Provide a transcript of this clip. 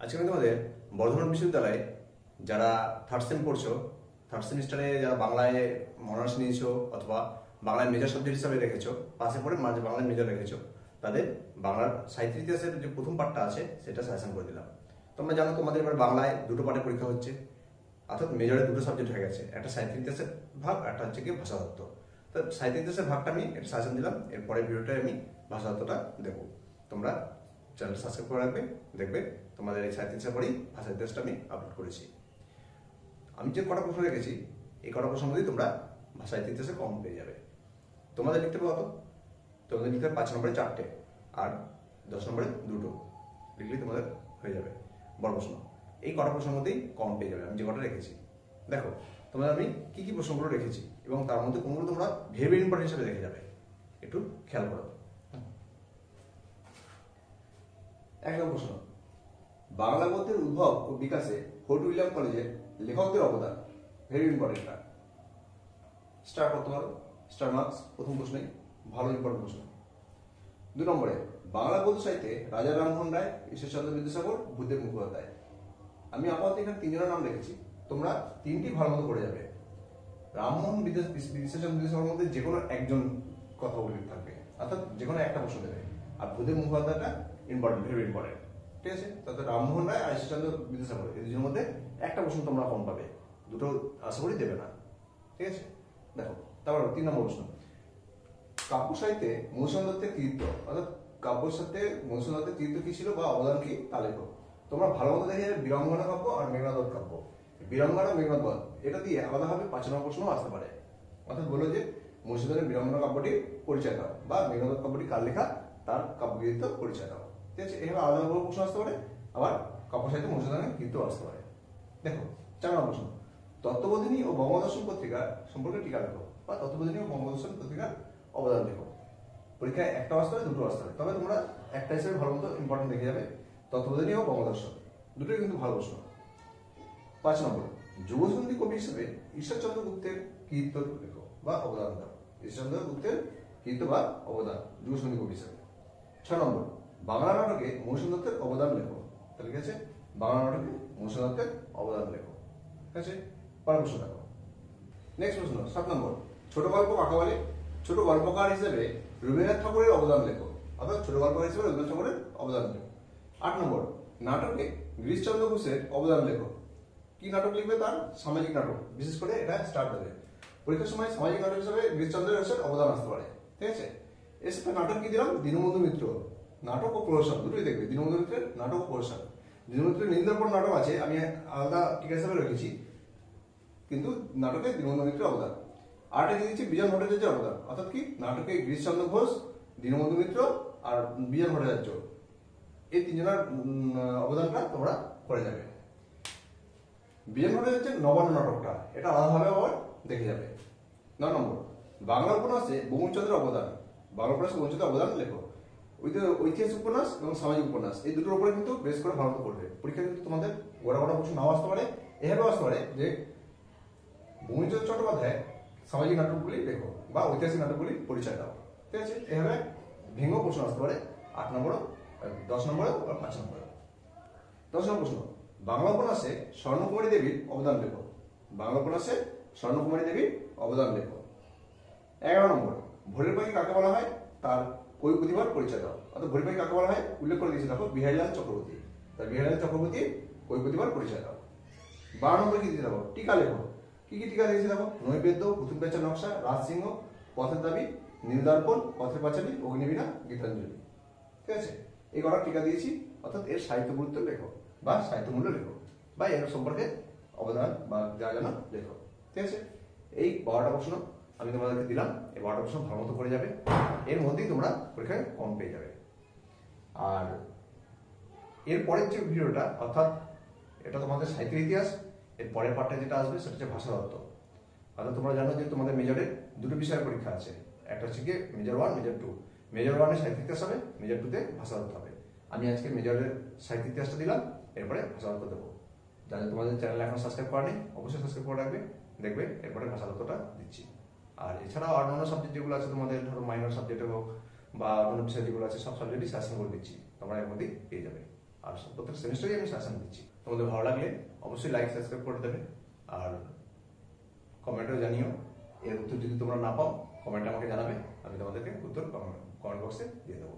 আজকে আমি তোমাদের বর্ধমান বিশ্ববিদ্যালয়ে যারা থার্ড সেম পড়ছো, থার্ড সেমিস্টারে যারা বাংলায় অনার্স নিয়েছো অথবা বাংলায় মেজর সাবজেক্ট হিসাবে রেখেছো, পাশে পড়ে মাঝে বাংলায় মেজর রেখেছো, তাদের বাংলার সাহিত্য ইতিহাসের যে প্রথম পার্টটা আছে সেটা সাজেশন করে দিলাম। তোমরা জানো তোমাদের এবার বাংলায় দুটো পার্টে পরীক্ষা হচ্ছে, অর্থাৎ মেজরে দুটো সাবজেক্ট হয়ে গেছে, একটা সাহিত্য ইতিহাসের ভাগ, একটা হচ্ছে কি ভাষাতত্ত্ব। তো সাহিত্য ইতিহাসের ভাগটা আমি একটা সাজেশন দিলাম, এরপরের ভিডিওটায় আমি ভাষাতত্ত্বটা দেবো। তোমরা চ্যানেল সাবস্ক্রাইব করে রাখবে, দেখবে তোমাদের এই সাহিত্য ইতিহাসের পরেই ভাষা ইতিহাসটা আমি আপলোড করেছি। আমি যে কটা প্রশ্ন রেখেছি এই কটা প্রশ্ন মধ্যেই তোমরা ভাষা ইতিহাসে কম পেয়ে যাবে। তোমাদের লিখতে পারো কত? তোমাদের লিখতে 5 নম্বরে 4টে আর 10 নম্বরে 2টো লিখলেই তোমাদের হয়ে যাবে বড় প্রশ্ন। এই কটা প্রশ্নের মধ্যেই কম পেয়ে যাবে আমি যে কটা রেখেছি। দেখো তোমাদের আমি কি কি প্রশ্নগুলো রেখেছি এবং তার মধ্যে কোনগুলো তোমরা ভেরি ইম্পর্টেন্ট হিসেবে দেখে যাবে, একটু খেয়াল করো। 1 নম্বর প্রশ্ন, বাংলা গদ্যের উদ্ভব ও বিকাশে ফোর্ট উইলিয়াম কলেজের লেখকদের অবদান। Very important. স্টার করতে পারো, স্টার মার্কস প্রথম প্রশ্নেই, ভালো ইম্পর্টেন্ট প্রশ্ন। 2 নম্বরে, বাংলা গদ্য সাহিত্যে রাজা রামমোহন রায়, ঈশ্বরচন্দ্র বিদ্যাসাগর, ভূদেব মুখোপাধ্যায়। আমি আপাতত এখানে 3 জনের নাম রেখেছি, তোমরা 3টি ভালো মতো করে যাবে। রামমোহন ঈশ্বরচন্দ্র বিদ্যাসাগরের মধ্যে যে কোনো একজন কথা উল্লেখ থাকবে, অর্থাৎ যে কোনো একটা প্রশ্ন দেবে। আর ভূদেব মুখোপাধ্যায়টা ইম্পর্টেন্ট, ভেরি ইম্পর্টেন্ট। ঠিক আছে, তাতে রামমোহন রায় আর ঈশ্বরচন্দ্র বিদ্যাসাগর এই দুজনের মধ্যে একটা প্রশ্ন তোমরা কম পাবে, দুটো আশা করি দেবে না। ঠিক আছে, দেখো তারপর 3 নম্বর প্রশ্ন, কাব্য সাহিত্যে মধুসূদন দত্তের কৃতিত্ব, অর্থাৎ কাব্য সাহিত্যে মধুসূদন দত্তের কৃতিত্ব কি ছিল বা অবদান কি তা লেখো। তোমরা ভালো মতো দেখে যাবে বীরাঙ্গনা কাব্য আর মেঘনাদ কাব্য। বীরাঙ্গনা মেঘনাদ এটা দিয়ে আলাদাভাবে 5 নম্বর প্রশ্ন আসতে পারে। অর্থাৎ বলো যে মধুসূদনের বীরাঙ্গনা কাব্যটির পরিচয় দাও বা মেঘনাদ কাব্যটি কার লেখা তার কাব্যকৃতিত্ব পরিচয় দাও। ঠিক আছে, এইভাবে আলাদা প্রশ্ন আসতে পারে, আবার কাব্য সাহিত্যে মধুসূদনের কৃতিত্ব আসতে পারে। দেখো 4 নম্বর প্রশ্ন, তত্ত্ববোধিনী ও বঙ্গদর্শন পত্রিকা সম্পর্কে টিকা লেখো বা তত্ত্ববোধিনী ও বঙ্গদর্শন পত্রিকার অবদান লেখো। পরীক্ষায় একটা আসতে হবে, দুটো আসতে হবে, তবে তোমরা একটা হিসেবে ভালো মতো ইম্পর্টেন্ট দেখে যাবে। তত্ত্ববোধিনী ও বঙ্গদর্শন দুটোই কিন্তু ভালো প্রশ্ন। 5 নম্বর, যুগসন্ধি কবি হিসেবে ঈশ্বরচন্দ্র গুপ্তের কৃতিত্ব লেখো বা অবদান দাও। ঈশ্বরচন্দ্র গুপ্তের কৃতিত্ব বা অবদান যুগসন্ধি কবি হিসেবে। 6 নম্বর, বাংলা নাটকে মধুসূদন দত্তের অবদান লেখো। তাহলে ঠিক আছে, বাংলা নাটকে মধুসূদন দত্তের অবদান লেখো। ঠিক আছে, পরের প্রশ্ন দেখো। নেক্সট প্রশ্ন 7 নম্বর, ছোট গল্প কাকে বলে? ছোট গল্পকার হিসেবে রবীন্দ্রনাথ ঠাকুরের অবদান লেখো, অর্থাৎ ছোট গল্পকার হিসেবে রবীন্দ্রনাথ ঠাকুরের অবদান লেখো। 8 নম্বর, নাটকে গিরিশচন্দ্র ঘোষের অবদান লেখো। কি নাটক লিখবে? তার সামাজিক নাটক, বিশেষ করে এটা স্টার্ট দেবে পরীক্ষার সময়। সামাজিক নাটক হিসেবে গিরিশচন্দ্র ঘোষের অবদান আসতে পারে। ঠিক আছে, এর সাথে নাটক কি দিলাম? দীনবন্ধু মিত্র নাটক ও প্রহসন দুটোই দেখবে। দীনবন্ধু মিত্রের নাটক ও প্রহসন, দীনবন্ধু মিত্রের নীলদর্পণ নাটক আছে, আমি আলাদা টিকা হিসাবে রেখেছি, কিন্তু নাটকে দীনবন্ধু মিত্রের অবদান। আর এটা দিয়েছি বিজন ভট্টাচার্যের অবদান, অর্থাৎ কি নাটকে গিরিশচন্দ্র ঘোষ, দীনবন্ধু মিত্র আর বিজন ভট্টাচার্য এই 3 জনের অবদানটা তোমরা করে যাবে। বিজন ভট্টাচার্যের নবান্ন নাটকটা এটা আলাদাভাবে আবার দেখে যাবে। 9 নম্বর, বাংলা উপন্যাসে বঙ্কিমচন্দ্রের অবদান। বাংলা উপন্যাসে বঙ্কিমচন্দ্রের অবদান লেখো। ঐতিহাসিক উপন্যাস এবং সামাজিক উপন্যাস এই দুটোর উপরে কিন্তু বেশ করে ভালো করবে। পরীক্ষা কিন্তু তোমাদের গোড়া প্রশ্ন নাও আসতে পারে, এভাবে আসতে পারে যে বঙ্কিমচন্দ্র চট্টোপাধ্যায় সামাজিক নাটকগুলি লেখো বা ঐতিহাসিক নাটকগুলি পরিচয় দাও। ঠিক আছে, এভাবে ভেঙেও প্রশ্ন আসতে পারে 8 নম্বর, 10 নম্বর আর 5 নম্বর। 10 নম্বর প্রশ্ন, বাংলা উপন্যাসে স্বর্ণকুমারী দেবীর অবদান লেখো। বাংলা উপন্যাসে স্বর্ণকুমারী দেবীর অবদান লেখো। 11 নম্বর, ভোরের পাখি কাকে বলা হয় তার কবি প্রতিভার পরিচয় দাও। অর্থাৎ ভোরের পাখি কাকে বলা হয় উল্লেখ করে দিয়েছে দেখো, বিহারীলাল চক্রবর্তী। তার বিহারীলাল চক্রবর্তীর কবি প্রতিভার পরিচয় দাও। 12 নম্বর কি দিতে দেখো, টিকা লেখো। কি কি টিকা দিয়েছে দেখো, নৈবেদ্য, পুতুল পেঁচা নকশা, রাজসিংহ, পথের দাবি, নীলদর্পণ, পথের পাঁচালী, অগ্নিবীণা, গীতাঞ্জলি। ঠিক আছে, এই কটা টিকা দিয়েছি, অর্থাৎ এর সাহিত্য গুরুত্ব লেখো বা সাহিত্য মূল্য লেখো বা এর সম্পর্কে অবদান বা যা জানো লেখো। ঠিক আছে, এই 12টা প্রশ্ন আমি তোমাদেরকে দিলাম, এই 12টা প্রশ্ন ভালো মতো করে যাবে, এর মধ্যেই তোমরা পরীক্ষায় কম পেয়ে যাবে। আর এর পরের যে ভিডিওটা, অর্থাৎ এটা তোমাদের সাহিত্য ইতিহাস, এর পরের পার্টে যেটা আসবে সেটা হচ্ছে ভাষাতত্ত্ব। অর্থাৎ তোমরা জানো যে তোমাদের মেজরে দুটো বিষয়ের পরীক্ষা আছে, একটা হচ্ছে কি মেজর 1, মেজর 2। মেজর 1-এ সাহিত্য ইতিহাস হবে, মেজর 2-তে ভাষাতত্ত্ব হবে। আমি আজকে মেজরের সাহিত্য ইতিহাসটা দিলাম, এরপরে ভাষাতত্ত্ব দেবো। যাদের তোমাদের চ্যানেল এখন সাবস্ক্রাইব করেনি অবশ্যই সাবস্ক্রাইব করে রাখবে, দেখবে এরপরে ভাষাতত্ত্বটা দিচ্ছি। আর এছাড়াও অন্যান্য সাবজেক্ট যেগুলো আছে তোমাদের, ধরো মাইনর সাবজেক্টে হোক বা অন্যান্য বিষয় যেগুলো আছে, সব সাবজেক্টই সাজেশন করে দিচ্ছি, তোমরা এর মধ্যেই পেয়ে যাবে। আর প্রত্যেক সেমিস্টারে আমি সাজেশন দিচ্ছি। তোমাদের ভালো লাগলে অবশ্যই লাইক সাবস্ক্রাইব করে দেবে, আর কমেন্টেও জানিও। এর উত্তর যদি তোমরা না পাও কমেন্টে আমাকে জানাবে, আমি তোমাদেরকে উত্তর কমেন্ট বক্সে দিয়ে দেবো।